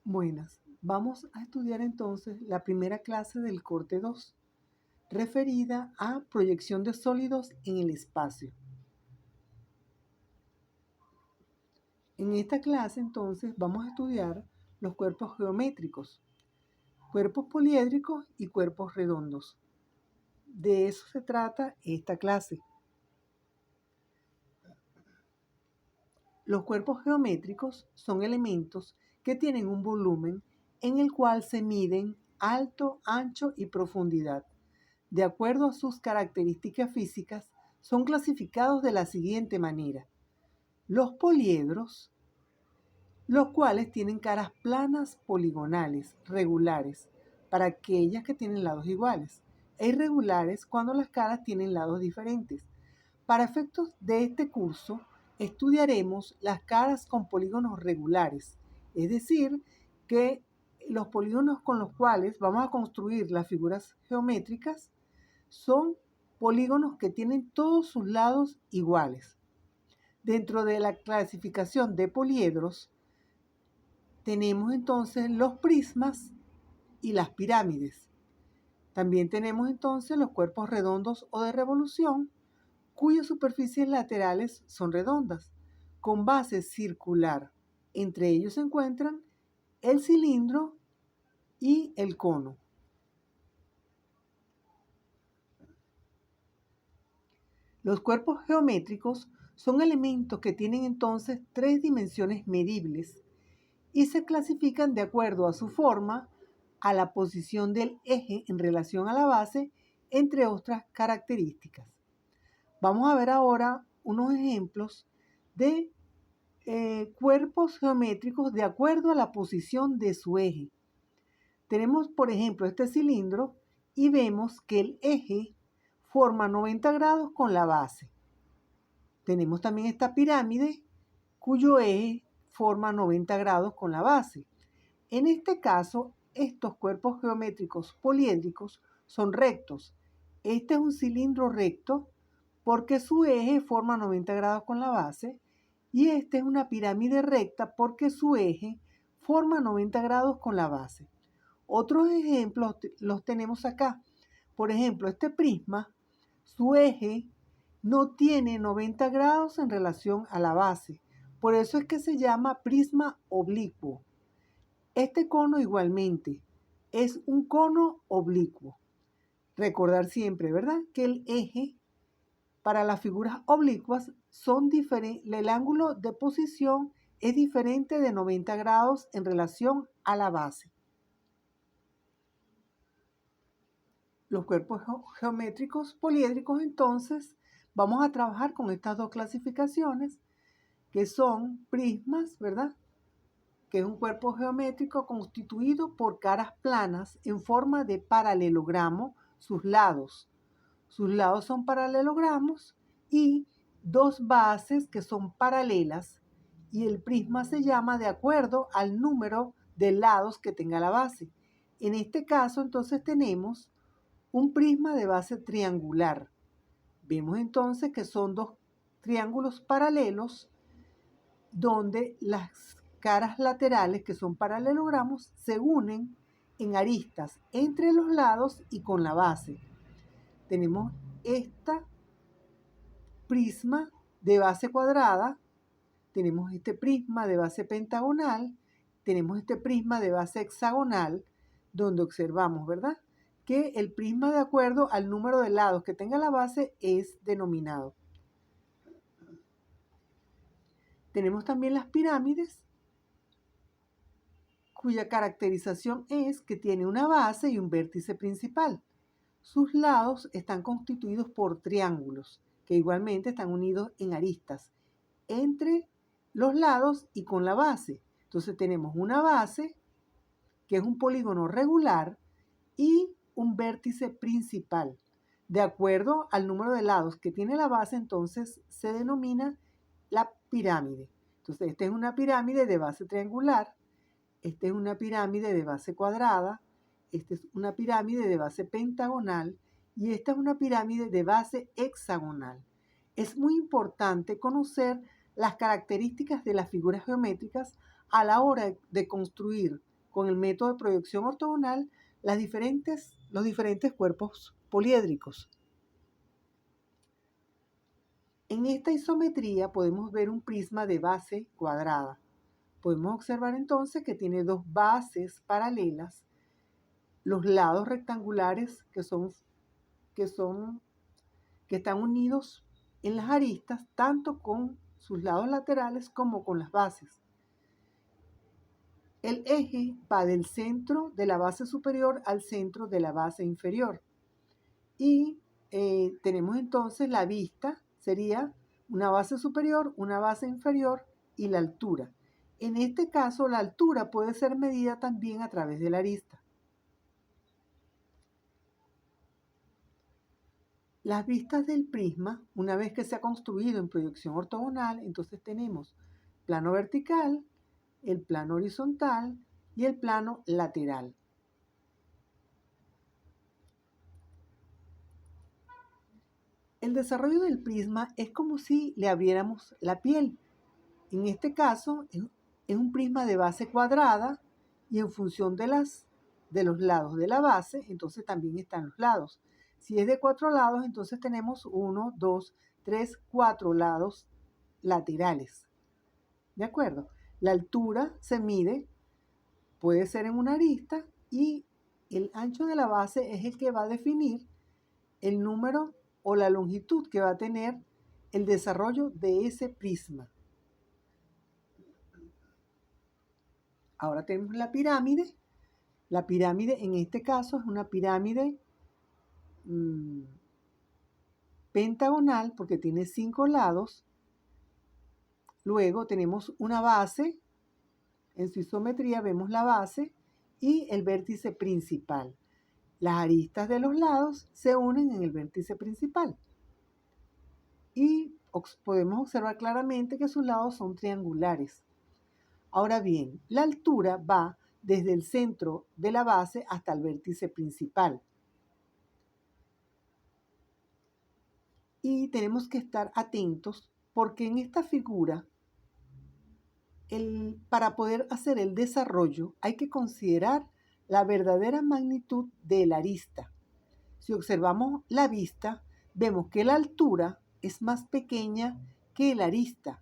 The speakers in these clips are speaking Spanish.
Buenas, vamos a estudiar entonces la primera clase del corte 2, referida a proyección de sólidos en el espacio. En esta clase entonces vamos a estudiar los cuerpos geométricos, cuerpos poliédricos y cuerpos redondos. De eso se trata esta clase. Los cuerpos geométricos son elementos que tienen un volumen en el cual se miden alto, ancho y profundidad. De acuerdo a sus características físicas, son clasificados de la siguiente manera. Los poliedros, los cuales tienen caras planas poligonales, regulares, para aquellas que tienen lados iguales, e irregulares cuando las caras tienen lados diferentes. Para efectos de este curso, estudiaremos las caras con polígonos regulares, es decir, que los polígonos con los cuales vamos a construir las figuras geométricas son polígonos que tienen todos sus lados iguales. Dentro de la clasificación de poliedros, tenemos entonces los prismas y las pirámides. También tenemos entonces los cuerpos redondos o de revolución, cuyas superficies laterales son redondas, con base circular. Entre ellos se encuentran el cilindro y el cono. Los cuerpos geométricos son elementos que tienen entonces tres dimensiones medibles y se clasifican de acuerdo a su forma, a la posición del eje en relación a la base, entre otras características. Vamos a ver ahora unos ejemplos de cuerpos geométricos de acuerdo a la posición de su eje. Tenemos, por ejemplo, este cilindro y vemos que el eje forma 90 grados con la base. Tenemos también esta pirámide cuyo eje forma 90 grados con la base. En este caso, estos cuerpos geométricos poliédricos son rectos. Este es un cilindro recto porque su eje forma 90 grados con la base y este es una pirámide recta porque su eje forma 90 grados con la base. Otros ejemplos los tenemos acá. Por ejemplo, este prisma, su eje no tiene 90 grados en relación a la base. Por eso es que se llama prisma oblicuo. Este cono igualmente es un cono oblicuo. Recordar siempre, ¿verdad?, que el eje para las figuras oblicuas son diferentes. El ángulo de posición es diferente de 90 grados en relación a la base. Los cuerpos geométricos poliédricos, entonces, vamos a trabajar con estas dos clasificaciones, que son prismas, ¿verdad?, que es un cuerpo geométrico constituido por caras planas en forma de paralelogramo, sus lados. Sus lados son paralelogramos y dos bases que son paralelas, y el prisma se llama de acuerdo al número de lados que tenga la base. En este caso, entonces, tenemos un prisma de base triangular. Vemos entonces que son dos triángulos paralelos donde las caras laterales, que son paralelogramos, se unen en aristas entre los lados y con la base. Tenemos esta prisma de base cuadrada, tenemos este prisma de base pentagonal, tenemos este prisma de base hexagonal, donde observamos, ¿verdad?, que el prisma, de acuerdo al número de lados que tenga la base, es denominado. Tenemos también las pirámides, cuya caracterización es que tiene una base y un vértice principal. Sus lados están constituidos por triángulos, que igualmente están unidos en aristas entre los lados y con la base. Entonces tenemos una base, que es un polígono regular, y un vértice principal. De acuerdo al número de lados que tiene la base, entonces se denomina la pirámide. Entonces, esta es una pirámide de base triangular, esta es una pirámide de base cuadrada, esta es una pirámide de base pentagonal y esta es una pirámide de base hexagonal. Es muy importante conocer las características de las figuras geométricas a la hora de construir con el método de proyección ortogonal los diferentes cuerpos poliédricos. En esta isometría podemos ver un prisma de base cuadrada. Podemos observar entonces que tiene dos bases paralelas, los lados rectangulares que están unidos en las aristas, tanto con sus lados laterales como con las bases. El eje va del centro de la base superior al centro de la base inferior. Y tenemos entonces la vista, sería una base superior, una base inferior y la altura. En este caso, la altura puede ser medida también a través de la arista. Las vistas del prisma, una vez que se ha construido en proyección ortogonal, entonces tenemos plano vertical, el plano horizontal y el plano lateral. El desarrollo del prisma es como si le abriéramos la piel. En este caso es un prisma de base cuadrada y en función de los lados de la base, entonces también están los lados. Si es de 4 lados, entonces tenemos 1, 2, 3, 4 lados laterales. ¿De acuerdo? La altura se mide, puede ser en una arista, y el ancho de la base es el que va a definir el número o la longitud que va a tener el desarrollo de ese prisma. Ahora tenemos la pirámide. La pirámide en este caso es una pirámide pentagonal porque tiene 5 lados. Luego tenemos una base. En su isometría vemos la base y el vértice principal. Las aristas de los lados se unen en el vértice principal. Y podemos observar claramente que sus lados son triangulares. Ahora bien, la altura va desde el centro de la base hasta el vértice principal. Y tenemos que estar atentos porque en esta figura, para poder hacer el desarrollo, hay que considerar la verdadera magnitud de la arista. Si observamos la vista, vemos que la altura es más pequeña que la arista.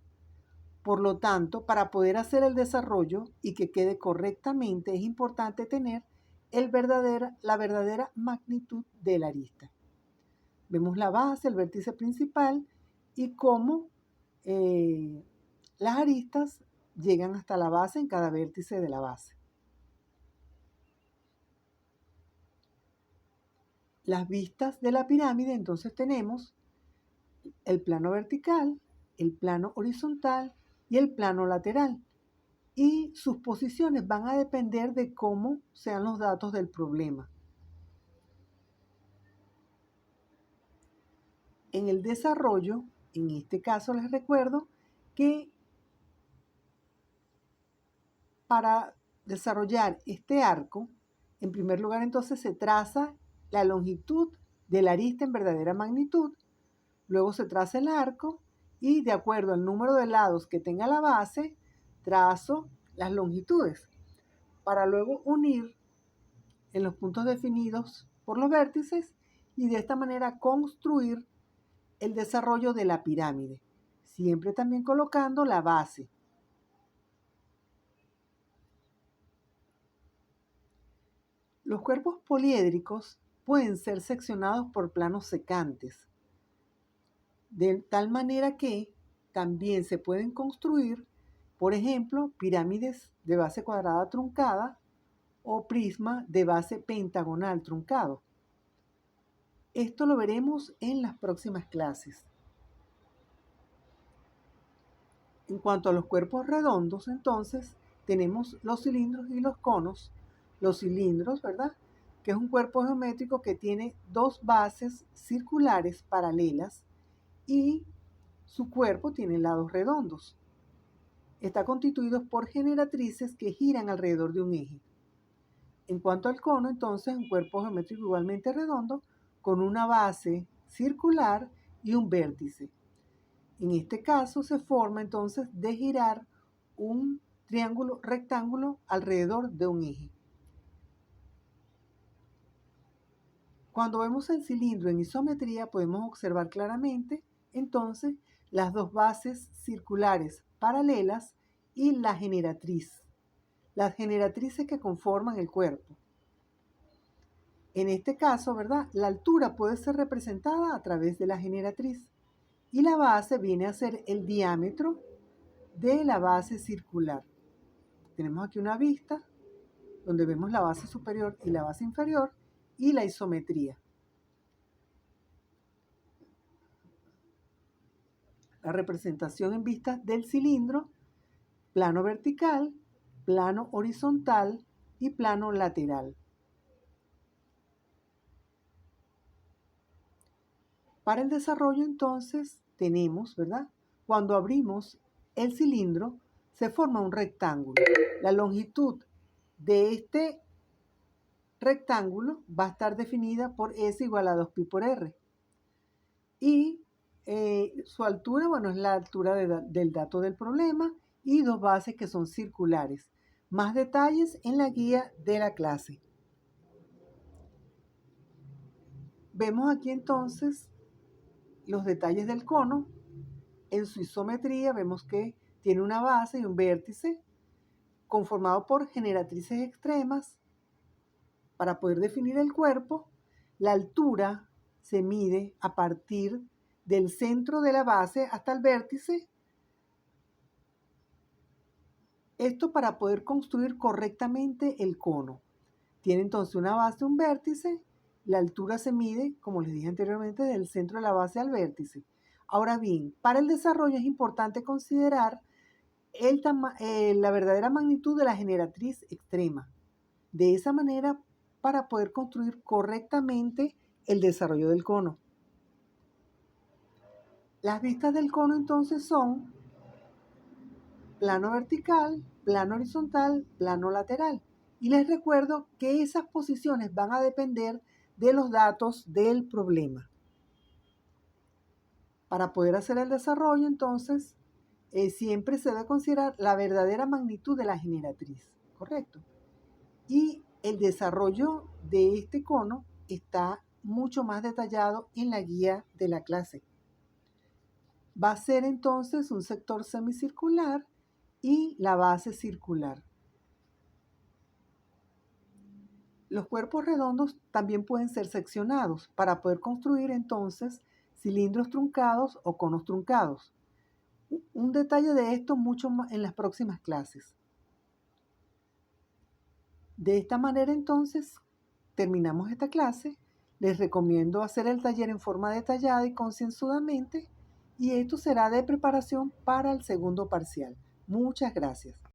Por lo tanto, para poder hacer el desarrollo y que quede correctamente, es importante tener la verdadera magnitud de la arista. Vemos la base, el vértice principal y cómo las aristas llegan hasta la base en cada vértice de la base. Las vistas de la pirámide, entonces tenemos el plano vertical, el plano horizontal y el plano lateral. Y sus posiciones van a depender de cómo sean los datos del problema. En el desarrollo, en este caso les recuerdo que para desarrollar este arco, en primer lugar entonces se traza la longitud de la arista en verdadera magnitud, luego se traza el arco y de acuerdo al número de lados que tenga la base, trazo las longitudes para luego unir en los puntos definidos por los vértices y de esta manera construir el desarrollo de la pirámide, siempre también colocando la base. Los cuerpos poliédricos pueden ser seccionados por planos secantes, de tal manera que también se pueden construir, por ejemplo, pirámides de base cuadrada truncada o prisma de base pentagonal truncado. Esto lo veremos en las próximas clases. En cuanto a los cuerpos redondos, entonces, tenemos los cilindros y los conos. Los cilindros, ¿verdad? Que es un cuerpo geométrico que tiene dos bases circulares paralelas y su cuerpo tiene lados redondos. Está constituido por generatrices que giran alrededor de un eje. En cuanto al cono, entonces, un cuerpo geométrico igualmente redondo con una base circular y un vértice. En este caso se forma entonces de girar un triángulo, rectángulo alrededor de un eje. Cuando vemos el cilindro en isometría podemos observar claramente entonces las dos bases circulares paralelas y la generatriz, las generatrices que conforman el cuerpo. En este caso, ¿verdad? La altura puede ser representada a través de la generatriz y la base viene a ser el diámetro de la base circular. Tenemos aquí una vista donde vemos la base superior y la base inferior y la isometría. La representación en vistas del cilindro, plano vertical, plano horizontal y plano lateral. Para el desarrollo entonces tenemos, ¿verdad? Cuando abrimos el cilindro se forma un rectángulo. La longitud de este rectángulo va a estar definida por S igual a 2pi por R. Y su altura, bueno, es la altura del dato del problema y dos bases que son circulares. Más detalles en la guía de la clase. Vemos aquí entonces los detalles del cono. En su isometría vemos que tiene una base y un vértice conformado por generatrices extremas. Para poder definir el cuerpo, la altura se mide a partir del centro de la base hasta el vértice. Esto para poder construir correctamente el cono. Tiene entonces una base, un vértice. La altura se mide, como les dije anteriormente, del centro de la base al vértice. Ahora bien, para el desarrollo es importante considerar la verdadera magnitud de la generatriz extrema. De esa manera, para poder construir correctamente el desarrollo del cono. Las vistas del cono entonces son plano vertical, plano horizontal, plano lateral. Y les recuerdo que esas posiciones van a depender de los datos del problema. Para poder hacer el desarrollo, entonces, siempre se debe considerar la verdadera magnitud de la generatriz, ¿correcto? Y el desarrollo de este cono está mucho más detallado en la guía de la clase. Va a ser entonces un sector semicircular y la base circular. Los cuerpos redondos también pueden ser seccionados para poder construir entonces cilindros truncados o conos truncados. Un detalle de esto mucho más en las próximas clases. De esta manera entonces terminamos esta clase. Les recomiendo hacer el taller en forma detallada y concienzudamente y esto será de preparación para el segundo parcial. Muchas gracias.